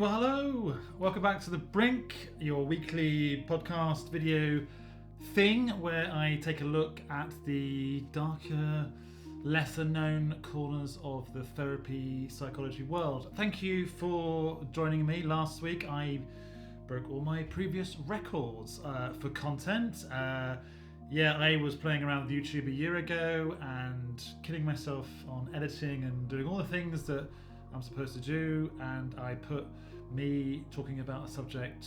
Well, hello. Welcome back to The Brink, your weekly podcast video thing where I take a look at the darker, lesser known corners of the therapy psychology world. Thank you for joining me. Last week I broke all my previous records for content. I was playing around with YouTube a year ago and killing myself on editing and doing all the things that I'm supposed to do, and I put me talking about a subject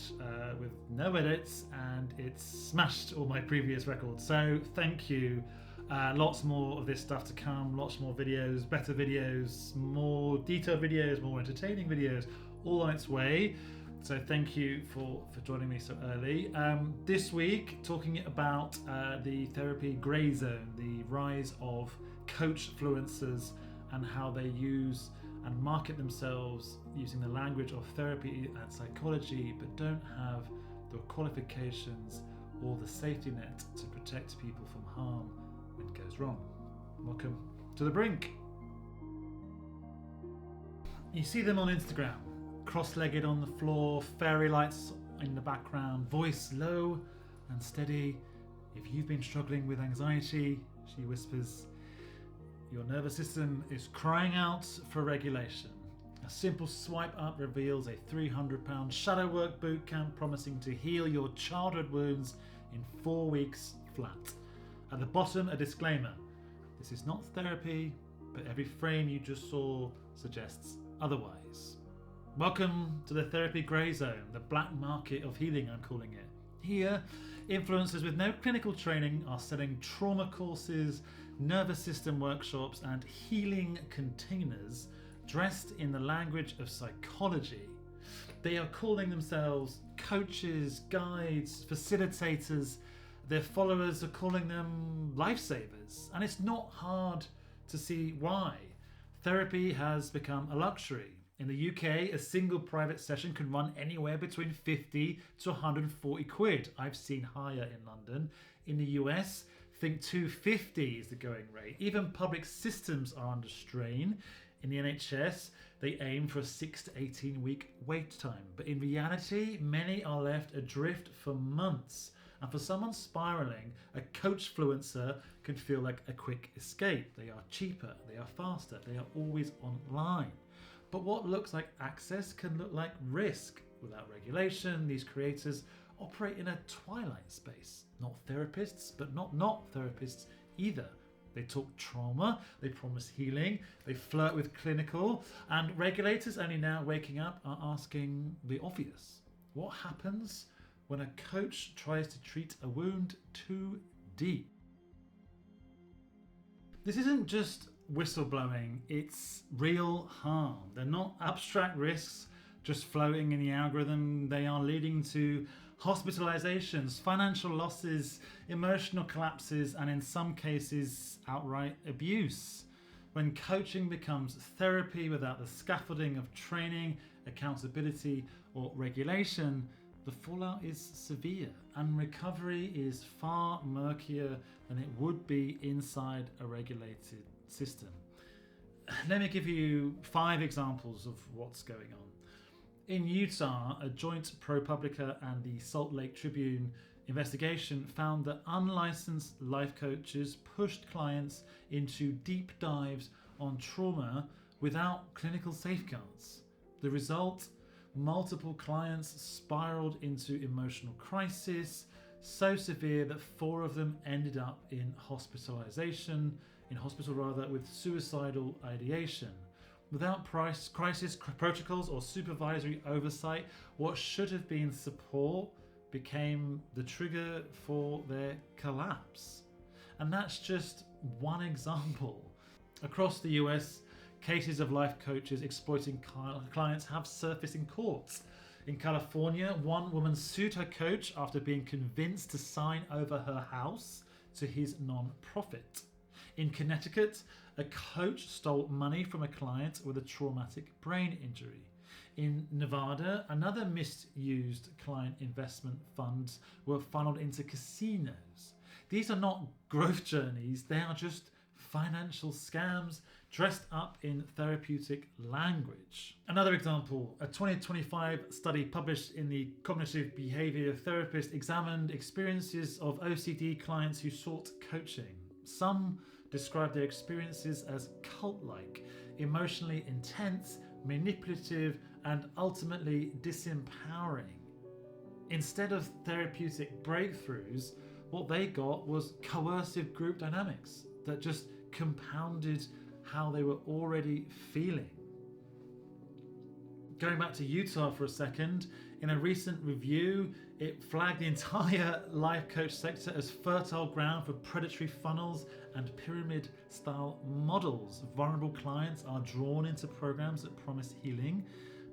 with no edits, and it smashed all my previous records. So thank you. Lots more of this stuff to come, lots more videos, better videos, more detailed videos, more entertaining videos, all on its way. So thank you for joining me so early. This week, talking about the therapy grey zone, the rise of Coachfluencers and how they use and market themselves using the language of therapy and psychology, but don't have the qualifications or the safety net to protect people from harm when it goes wrong. Welcome to The Brink. You see them on Instagram, cross-legged on the floor, fairy lights in the background, voice low and steady. If you've been struggling with anxiety, she whispers, your nervous system is crying out for regulation. A simple swipe up reveals a £300 shadow work boot camp promising to heal your childhood wounds in 4 weeks flat. At the bottom, a disclaimer. This is not therapy, but every frame you just saw suggests otherwise. Welcome to the therapy grey zone, the black market of healing, I'm calling it. Here, influencers with no clinical training are selling trauma courses, nervous system workshops, and healing containers dressed in the language of psychology. They are calling themselves coaches, guides, facilitators. Their followers are calling them lifesavers. And it's not hard to see why. Therapy has become a luxury. In the UK, a single private session can run anywhere between 50 to 140 quid. I've seen higher in London. In the US, think 250 is the going rate. Even public systems are under strain. In the NHS, they aim for a 6 to 18 week wait time. But in reality, many are left adrift for months. And for someone spiraling, a Coachfluencer can feel like a quick escape. They are cheaper, they are faster, they are always online. But what looks like access can look like risk. Without regulation, these creators operate in a twilight space. Not therapists, but not therapists either. They talk trauma, they promise healing, they flirt with clinical, and regulators only now waking up are asking the obvious. What happens when a coach tries to treat a wound too deep? This isn't just whistleblowing, it's real harm. They're not abstract risks just floating in the algorithm. They are leading to hospitalizations, financial losses, emotional collapses, and in some cases, outright abuse. When coaching becomes therapy without the scaffolding of training, accountability, or regulation, the fallout is severe, and recovery is far murkier than it would be inside a regulated system. Let me give you 5 examples of what's going on. In Utah, a joint ProPublica and the Salt Lake Tribune investigation found that unlicensed life coaches pushed clients into deep dives on trauma without clinical safeguards. The result? Multiple clients spiraled into emotional crisis, so severe that 4 of them ended up in hospital with suicidal ideation. Without crisis protocols or supervisory oversight, what should have been support became the trigger for their collapse. And that's just one example. Across the US, cases of life coaches exploiting clients have surfaced in courts. In California, one woman sued her coach after being convinced to sign over her house to his non-profit. In Connecticut, a coach stole money from a client with a traumatic brain injury. In Nevada, another misused client investment funds were funneled into casinos. These are not growth journeys, they are just financial scams dressed up in therapeutic language. Another example, a 2025 study published in the Cognitive Behavior Therapist examined experiences of OCD clients who sought coaching. Some described their experiences as cult-like, emotionally intense, manipulative, and ultimately disempowering. Instead of therapeutic breakthroughs, what they got was coercive group dynamics that just compounded how they were already feeling. Going back to Utah for a second, in a recent review, it flagged the entire life coach sector as fertile ground for predatory funnels and pyramid-style models. Vulnerable clients are drawn into programs that promise healing,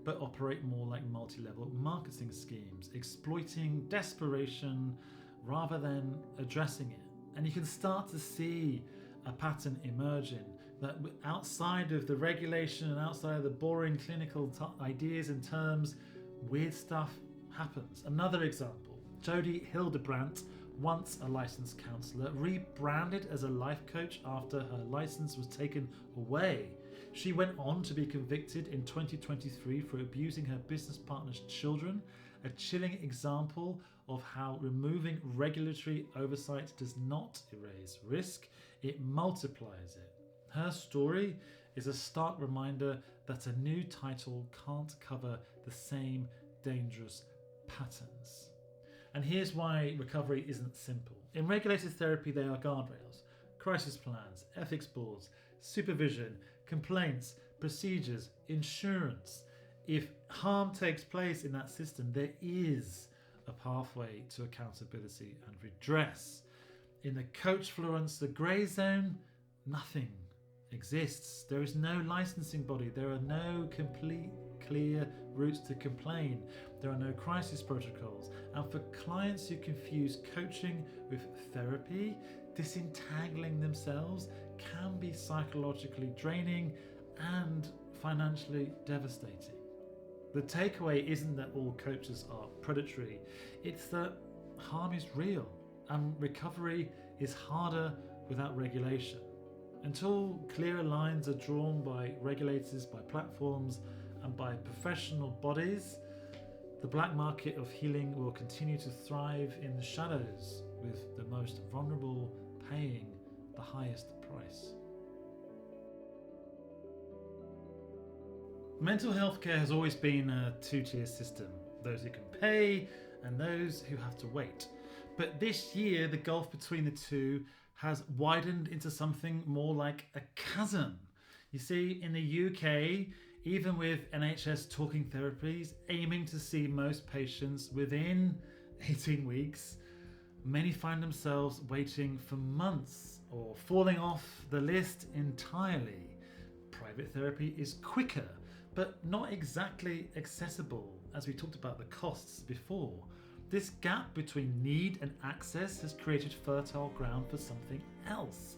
but operate more like multi-level marketing schemes, exploiting desperation rather than addressing it. And you can start to see a pattern emerging that outside of the regulation and outside of the boring clinical ideas and terms, weird stuff happens. Another example, Jodie Hildebrandt, once a licensed counsellor, rebranded as a life coach after her license was taken away. She went on to be convicted in 2023 for abusing her business partner's children, a chilling example of how removing regulatory oversight does not erase risk, it multiplies it. Her story is a stark reminder that a new title can't cover the same dangerous patterns. And here's why recovery isn't simple. In regulated therapy, there are guardrails, crisis plans, ethics boards, supervision, complaints, procedures, insurance. If harm takes place in that system, there is a pathway to accountability and redress. In the Coachfluencers grey zone, nothing exists. There is no licensing body. There are no complete clear routes to complain. There are no crisis protocols. And for clients who confuse coaching with therapy, disentangling themselves can be psychologically draining and financially devastating. The takeaway isn't that all coaches are predatory, it's that harm is real and recovery is harder without regulation. Until clearer lines are drawn by regulators, by platforms, and by professional bodies, the black market of healing will continue to thrive in the shadows, with the most vulnerable paying the highest price. Mental health care has always been a two-tier system, those who can pay and those who have to wait. But this year, the gulf between the two has widened into something more like a chasm. You see, in the UK, even with NHS talking therapies aiming to see most patients within 18 weeks, many find themselves waiting for months or falling off the list entirely. Private therapy is quicker, but not exactly accessible, as we talked about the costs before. This gap between need and access has created fertile ground for something else.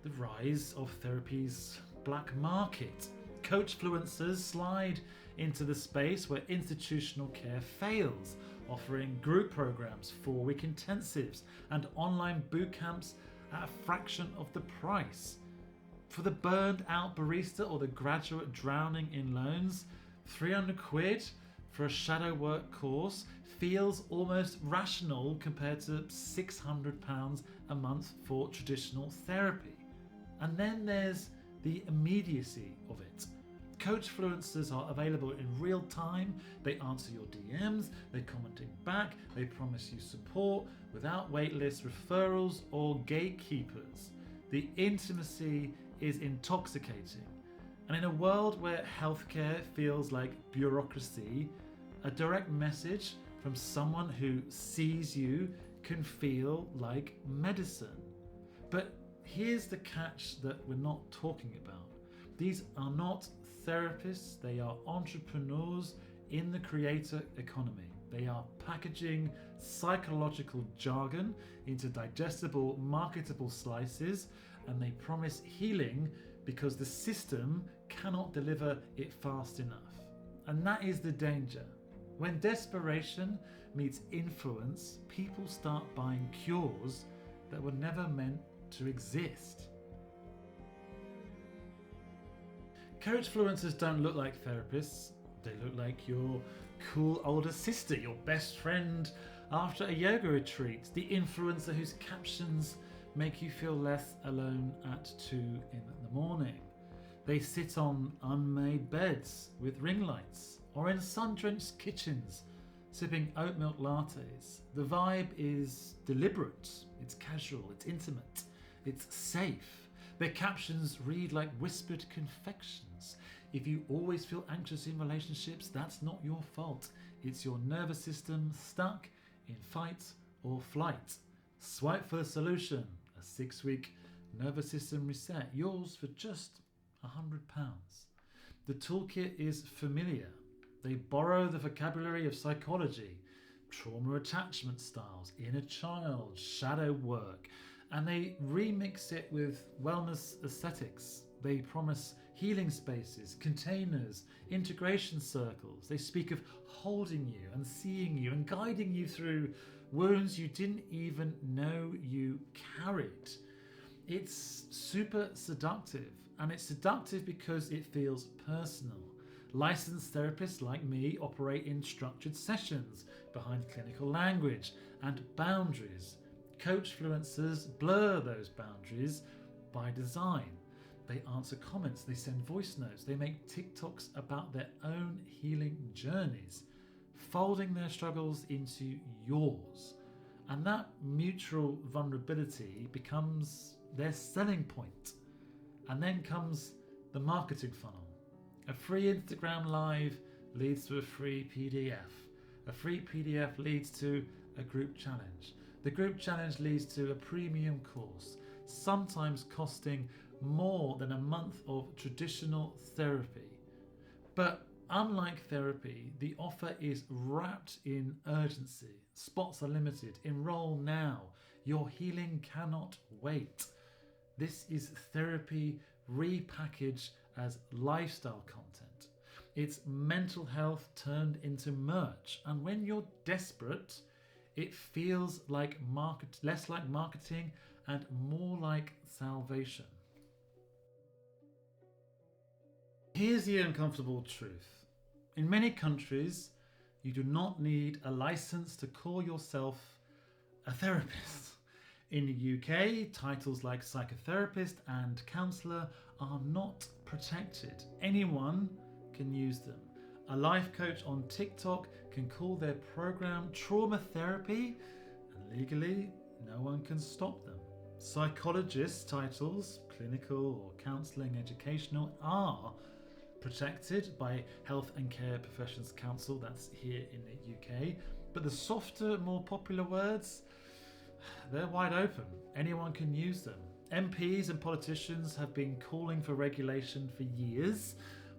The rise of therapy's black market. Coachfluencers slide into the space where institutional care fails, offering group programs, 4-week intensives, and online boot camps at a fraction of the price. For the burned out barista or the graduate drowning in loans, 300 quid for a shadow work course feels almost rational compared to £600 a month for traditional therapy. And then there's the immediacy of it. Coachfluencers are available in real time, they answer your DMs, they commenting back, they promise you support without waitlist referrals or gatekeepers. The intimacy is intoxicating. And in a world where healthcare feels like bureaucracy, a direct message from someone who sees you can feel like medicine. But here's the catch that we're not talking about. These are not therapists, they are entrepreneurs in the creator economy. They are packaging psychological jargon into digestible, marketable slices, and they promise healing because the system cannot deliver it fast enough. And that is the danger. When desperation meets influence, people start buying cures that were never meant to exist. Coachfluencers don't look like therapists. They look like your cool older sister, your best friend after a yoga retreat, the influencer whose captions make you feel less alone at 2 in the morning. They sit on unmade beds with ring lights or in sun-drenched kitchens sipping oat milk lattes. The vibe is deliberate, it's casual, it's intimate, it's safe. Their captions read like whispered confections. If you always feel anxious in relationships, that's not your fault. It's your nervous system stuck in fight or flight. Swipe for the solution, a 6-week nervous system reset, yours for just £100. The toolkit is familiar. They borrow the vocabulary of psychology, trauma attachment styles, inner child, shadow work, and they remix it with wellness aesthetics. They promise healing spaces, containers, integration circles. They speak of holding you and seeing you and guiding you through wounds you didn't even know you carried. It's super seductive, and it's seductive because it feels personal. Licensed therapists like me operate in structured sessions behind clinical language and boundaries. Coachfluencers blur those boundaries by design. They answer comments, they send voice notes, they make TikToks about their own healing journeys, folding their struggles into yours. And that mutual vulnerability becomes their selling point. And then comes the marketing funnel. A free Instagram live leads to a free PDF. A free PDF leads to a group challenge. The group challenge leads to a premium course, sometimes costing more than a month of traditional therapy. But unlike therapy, the offer is wrapped in urgency. Spots are limited. Enroll now. Your healing cannot wait. This is therapy repackaged as lifestyle content. It's mental health turned into merch. And when you're desperate, it feels like less like marketing and more like salvation. Here's the uncomfortable truth. In many countries, you do not need a license to call yourself a therapist. In the UK, titles like psychotherapist and counsellor are not protected. Anyone can use them. A life coach on TikTok can call their program trauma therapy, and legally, no one can stop them. Psychologists' titles, clinical or counselling, educational, are protected by Health and Care Professions Council, that's here in the UK. But the softer, more popular words, they're wide open. Anyone can use them. MPs and politicians have been calling for regulation for years,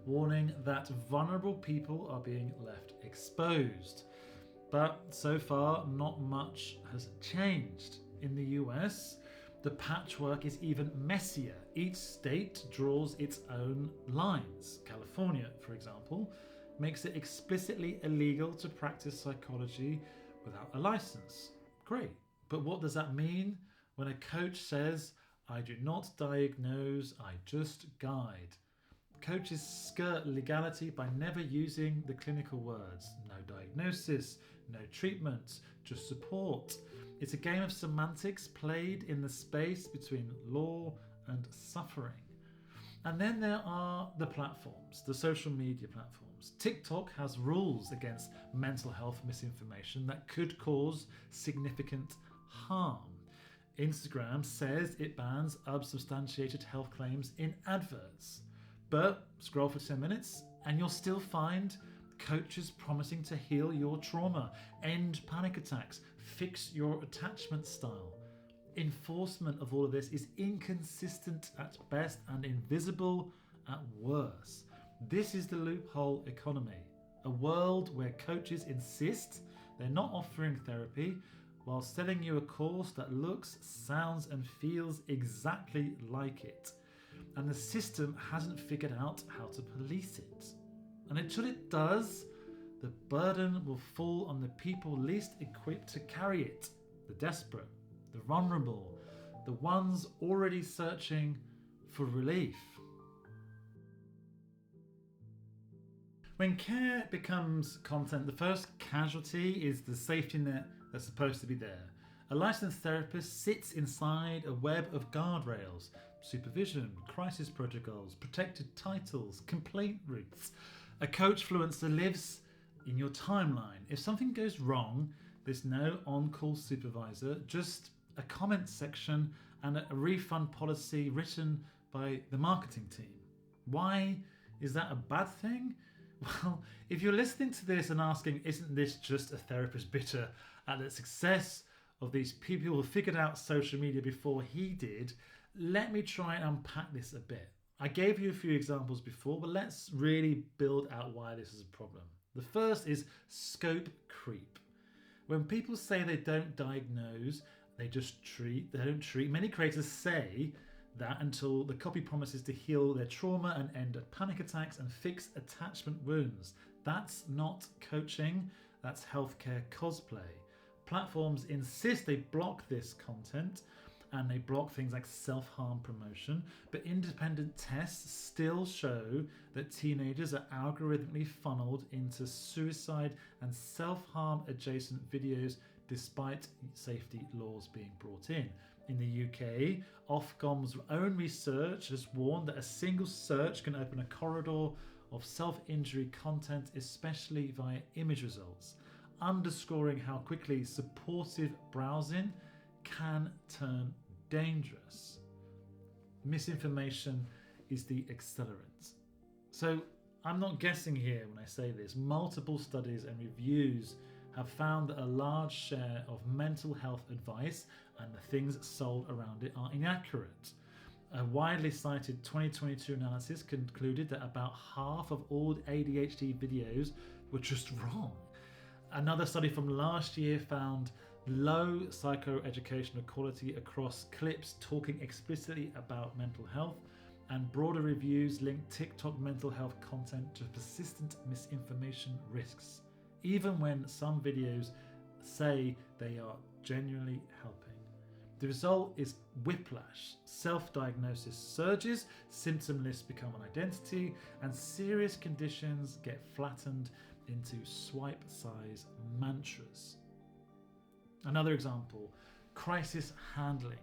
warning that vulnerable people are being left exposed. But so far, not much has changed. In the US, the patchwork is even messier. Each state draws its own lines. California, for example, makes it explicitly illegal to practice psychology without a license. Great. But what does that mean when a coach says, "I do not diagnose, I just guide"? Coaches skirt legality by never using the clinical words. No diagnosis, no treatment, just support. It's a game of semantics played in the space between law and suffering. And then there are the platforms, the social media platforms. TikTok has rules against mental health misinformation that could cause significant harm. Instagram says it bans unsubstantiated health claims in adverts. But scroll for 10 minutes and you'll still find coaches promising to heal your trauma, end panic attacks, fix your attachment style. Enforcement of all of this is inconsistent at best and invisible at worst. This is the loophole economy, a world where coaches insist they're not offering therapy while selling you a course that looks, sounds and feels exactly like it. And the system hasn't figured out how to police it. And until it does, the burden will fall on the people least equipped to carry it. The desperate, the vulnerable, the ones already searching for relief. When care becomes content, the first casualty is the safety net that's supposed to be there. A licensed therapist sits inside a web of guardrails, supervision, crisis protocols, protected titles, complaint routes. A coachfluencer lives in your timeline. If something goes wrong, there's no on-call supervisor, just a comment section and a refund policy written by the marketing team. Why is that a bad thing? Well, if you're listening to this and asking, isn't this just a therapist bitter at the success of these people who figured out social media before he did, let me try and unpack this a bit. I gave you a few examples before, but let's really build out why this is a problem. The first is scope creep. When people say they don't diagnose, they just treat, they don't treat. Many creators say that until the copy promises to heal their trauma and end panic attacks and fix attachment wounds. That's not coaching, that's healthcare cosplay. Platforms insist they block this content and they block things like self-harm promotion, but independent tests still show that teenagers are algorithmically funneled into suicide and self-harm adjacent videos despite safety laws being brought in. In the UK, Ofcom's own research has warned that a single search can open a corridor of self-injury content, especially via image results, underscoring how quickly supportive browsing can turn dangerous. Misinformation is the accelerant. So I'm not guessing here when I say this. Multiple studies and reviews have found that a large share of mental health advice and the things sold around it are inaccurate. A widely cited 2022 analysis concluded that about half of all ADHD videos were just wrong. Another study from last year found low psychoeducational quality across clips talking explicitly about mental health, and broader reviews linked TikTok mental health content to persistent misinformation risks, even when some videos say they are genuinely helping. The result is whiplash. Self-diagnosis surges, symptom lists become an identity, and serious conditions get flattened into swipe-size mantras. Another example, crisis handling.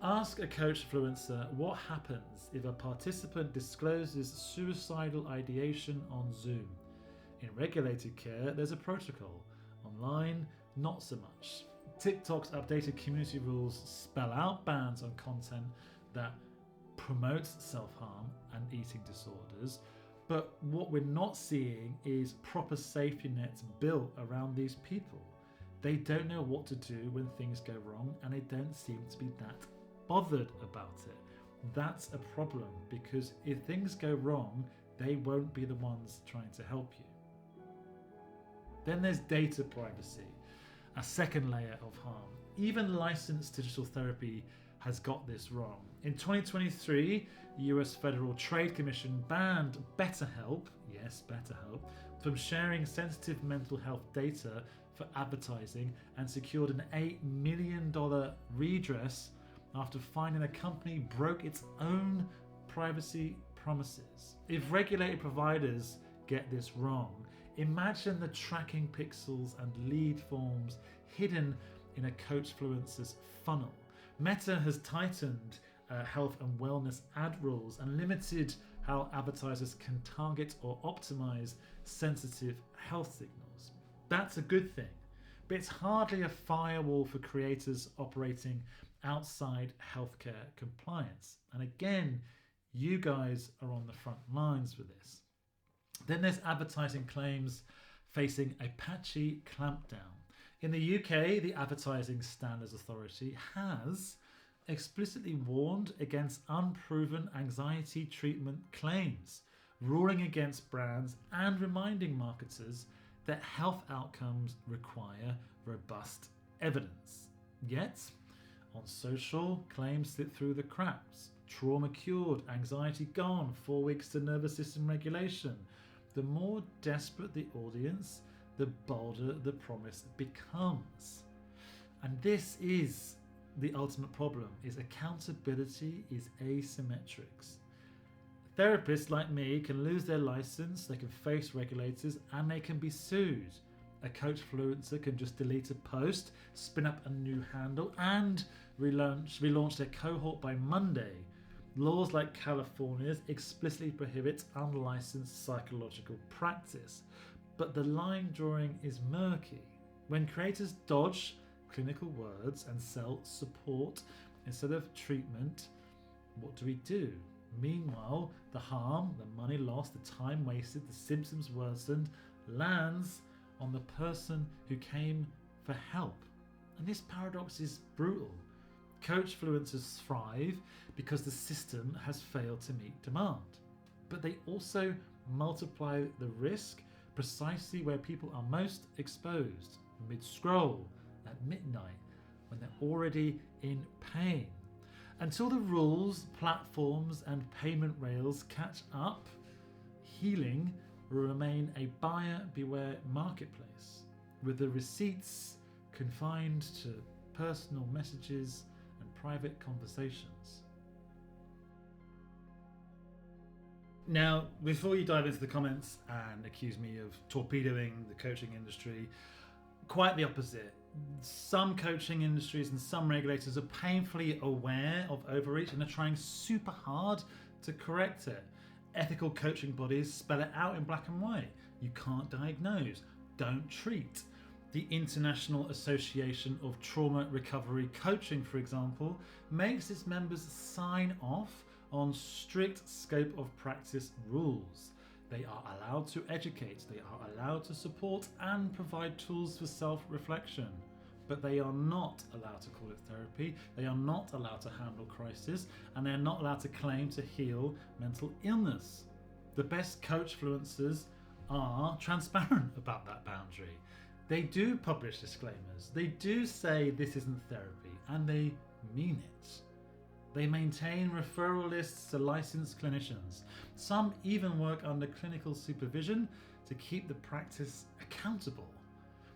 Ask a coachfluencer what happens if a participant discloses suicidal ideation on Zoom. In regulated care, there's a protocol. Online, not so much. TikTok's updated community rules spell out bans on content that promotes self-harm and eating disorders, but what we're not seeing is proper safety nets built around these people. They don't know what to do when things go wrong, and they don't seem to be that bothered about it. That's a problem, because if things go wrong, they won't be the ones trying to help you. Then there's data privacy, a second layer of harm. Even licensed digital therapy has got this wrong. In 2023, the US Federal Trade Commission banned BetterHelp, yes, BetterHelp, from sharing sensitive mental health data for advertising, and secured an $8 million redress after finding the company broke its own privacy promises. If regulated providers get this wrong, imagine the tracking pixels and lead forms hidden in a coachfluencer's funnel. Meta has tightened health and wellness ad rules and limited how advertisers can target or optimize sensitive health signals. That's a good thing, but it's hardly a firewall for creators operating outside healthcare compliance. And again, you guys are on the front lines with this. Then there's advertising claims facing a patchy clampdown. In the UK, the Advertising Standards Authority has explicitly warned against unproven anxiety treatment claims, ruling against brands and reminding marketers that health outcomes require robust evidence. Yet, on social, claims slip through the cracks. Trauma cured, anxiety gone, 4 weeks to nervous system regulation. The more desperate the audience, the bolder the promise becomes. And this is the ultimate problem, is accountability is asymmetric. Therapists like me can lose their license, they can face regulators, and they can be sued. A Coachfluencer can just delete a post, spin up a new handle, and relaunch their cohort by Monday. Laws like California's explicitly prohibit unlicensed psychological practice, but the line drawing is murky. When creators dodge clinical words and sell support instead of treatment, what do? Meanwhile, the harm, the money lost, the time wasted, the symptoms worsened lands on the person who came for help. And this paradox is brutal. Coachfluencers thrive because the system has failed to meet demand. But they also multiply the risk precisely where people are most exposed, mid-scroll, at midnight, when they're already in pain. Until the rules, platforms, and payment rails catch up, healing will remain a buyer beware marketplace, with the receipts confined to personal messages and private conversations. Now, before you dive into the comments and accuse me of torpedoing the coaching industry, quite the opposite. Some coaching industries and some regulators are painfully aware of overreach and are trying super hard to correct it. Ethical coaching bodies spell it out in black and white. You can't diagnose, don't treat. The International Association of Trauma Recovery Coaching, for example, makes its members sign off on strict scope of practice rules. They are allowed to educate, they are allowed to support and provide tools for self-reflection. But they are not allowed to call it therapy, they are not allowed to handle crisis, and they are not allowed to claim to heal mental illness. The best Coachfluencers are transparent about that boundary. They do publish disclaimers, they do say this isn't therapy, and they mean it. They maintain referral lists to licensed clinicians. Some even work under clinical supervision to keep the practice accountable.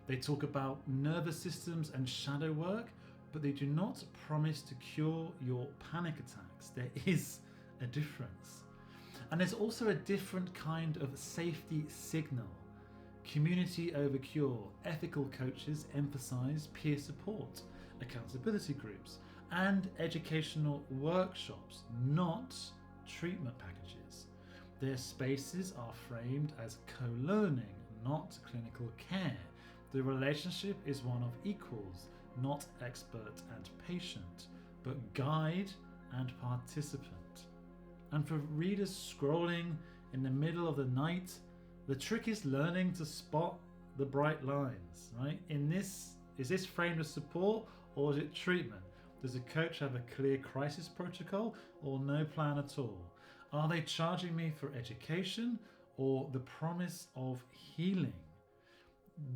They talk about nervous systems and shadow work, but they do not promise to cure your panic attacks. There is a difference. And there's also a different kind of safety signal. Community over cure. Ethical coaches emphasize peer support, accountability groups, and educational workshops, not treatment packages. Their spaces are framed as co-learning, not clinical care. The relationship is one of equals, not expert and patient, but guide and participant. And for readers scrolling in the middle of the night, the trick is learning to spot the bright lines, right? Is this framed as support or is it treatment? Does a coach have a clear crisis protocol or no plan at all? Are they charging me for education or the promise of healing?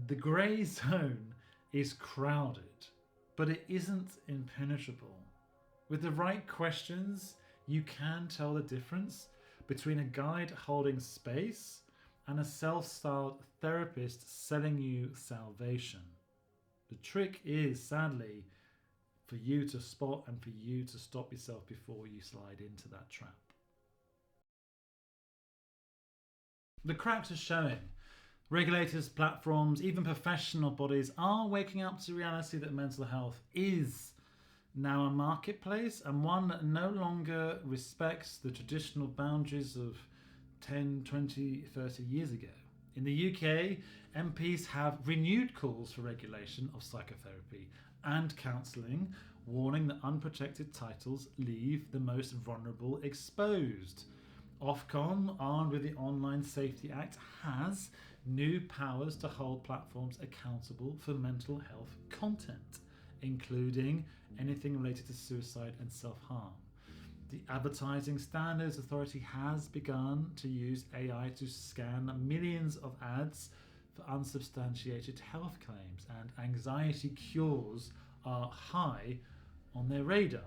The grey zone is crowded, but it isn't impenetrable. With the right questions, you can tell the difference between a guide holding space and a self-styled therapist selling you salvation. The trick is, sadly, for you to spot and for you to stop yourself before you slide into that trap. The cracks are showing. Regulators, platforms, even professional bodies are waking up to the reality that mental health is now a marketplace and one that no longer respects the traditional boundaries of 10, 20, 30 years ago. In the UK, MPs have renewed calls for regulation of psychotherapy and counselling, warning that unprotected titles leave the most vulnerable exposed. Ofcom, armed with the Online Safety Act, has new powers to hold platforms accountable for mental health content, including anything related to suicide and self-harm. The Advertising Standards Authority has begun to use AI to scan millions of ads for unsubstantiated health claims, and anxiety cures are high on their radar.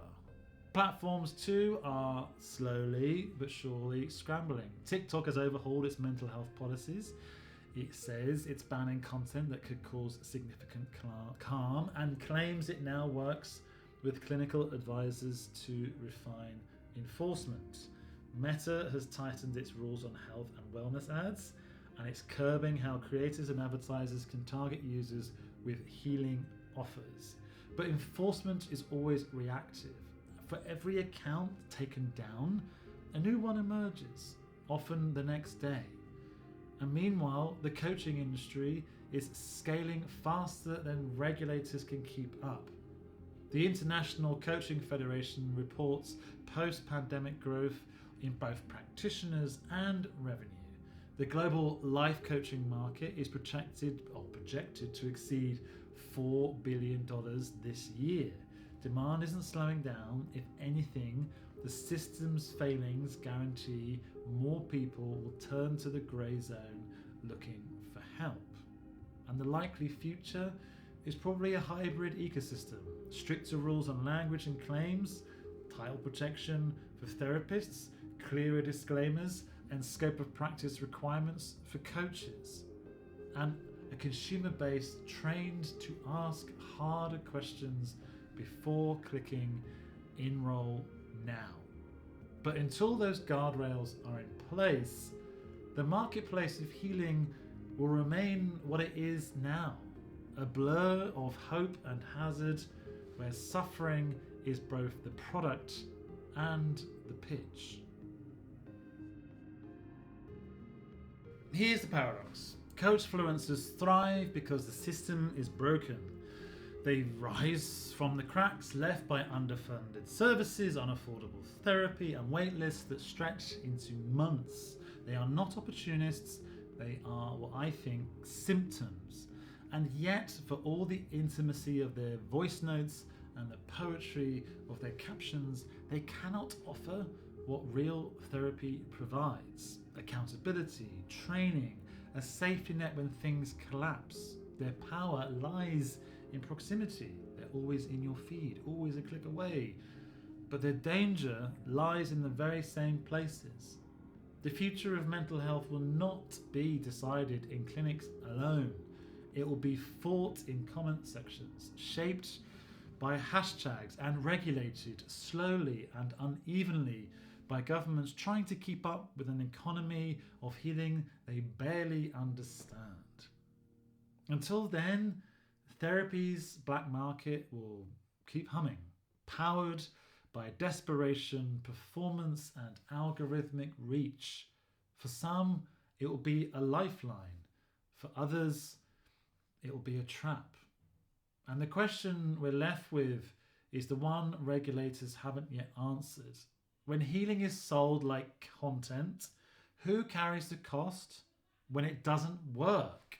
Platforms too are slowly but surely scrambling. TikTok has overhauled its mental health policies. It says it's banning content that could cause significant harm and claims it now works with clinical advisors to refine enforcement. Meta has tightened its rules on health and wellness ads, and it's curbing how creators and advertisers can target users with healing offers. But enforcement is always reactive. For every account taken down, a new one emerges, often the next day. And meanwhile, the coaching industry is scaling faster than regulators can keep up. The International Coaching Federation reports post-pandemic growth in both practitioners and revenue. The global life coaching market is projected to exceed $4 billion this year. Demand isn't slowing down. If anything, the system's failings guarantee more people will turn to the grey zone looking for help. And the likely future is probably a hybrid ecosystem. Stricter rules on language and claims, title protection for therapists, clearer disclaimers, and scope of practice requirements for coaches. And a consumer base trained to ask harder questions before clicking enroll now. But until those guardrails are in place, the marketplace of healing will remain what it is now, a blur of hope and hazard where suffering is both the product and the pitch. Here's the paradox. Coachfluencers thrive because the system is broken. They rise from the cracks left by underfunded services, unaffordable therapy, and wait lists that stretch into months. They are not opportunists, they are what I think symptoms. And yet, for all the intimacy of their voice notes and the poetry of their captions, they cannot offer what real therapy provides: accountability, training, a safety net when things collapse. Their power lies in proximity. They're always in your feed, always a click away. But their danger lies in the very same places. The future of mental health will not be decided in clinics alone. It will be fought in comment sections, shaped by hashtags and regulated slowly and unevenly by governments trying to keep up with an economy of healing they barely understand. Until then, therapy's black market will keep humming, powered by desperation, performance, and algorithmic reach. For some, it will be a lifeline. For others, it will be a trap. And the question we're left with is the one regulators haven't yet answered. When healing is sold like content, who carries the cost when it doesn't work?